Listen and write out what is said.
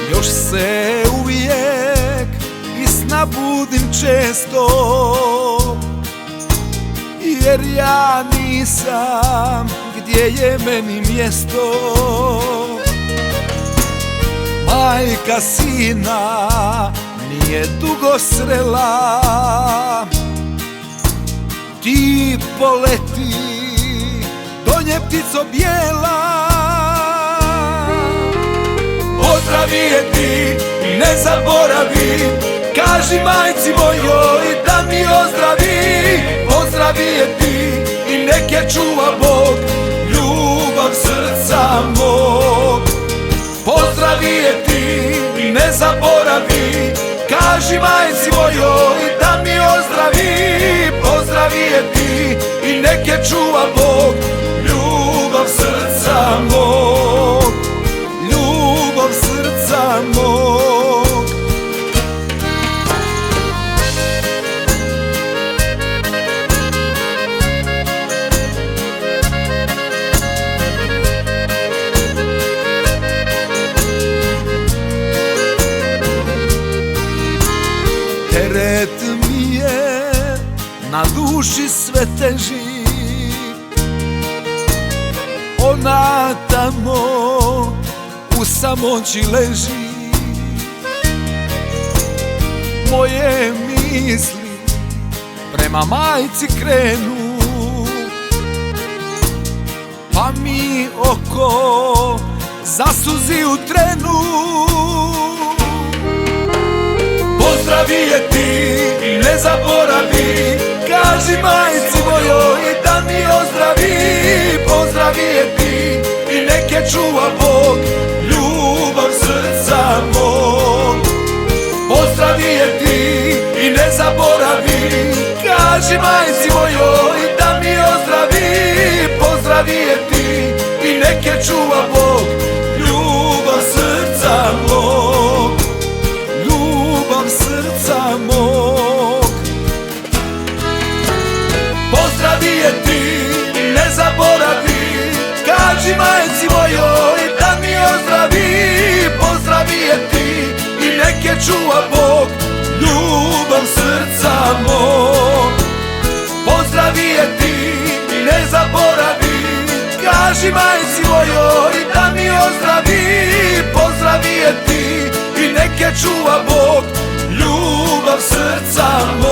Još se uvijek iz sna budim često, jer ja nisam gdje je meni mjesto. Majka sina nije dugo srela, ti poleti do nje ptico bijela. Pozdravi je ti i ne zaboravi, kaži majci mojoj da mi ozdravi. Pozdravi je ti i nek je čuva Bog, ljubav srca mog. Pozdravi je ti i ne zaboravi, kaži majci mojoj da mi ozdravi. Pozdravi je ti i nek je čuva Bog, ljubav srca mog, ljubav srca mog. Teret mi je na duši sve teži, ona tamo u samoći leži. Moje misli prema majci krenu, pa mi oko zasuzi u trenu. Pozdravi je ti i ne zaboravi, kaži majci mojoj da mi ozdravi. Pozdravi je ti i nek je čuva Bog, ljubav srca mog. Pozdravi je ti i ne zaboravi, kaži majci mojoj da mi ozdravi. Pozdravi je ti i nek je čuva Bog, ljubav srca mog, ljubav srca mog. Pozdravi je ti i ne zaboravi, kaži majci mojoj da mi ozdravi. Pozdravi je ti i nek je čuva Bog, ljubav srca mog. Pozdravi je ti i ne zaboravi, kaži majci mojoj da mi ozdravi. Pozdravi je ti i nek je čuva Bog, ljubav srca mog.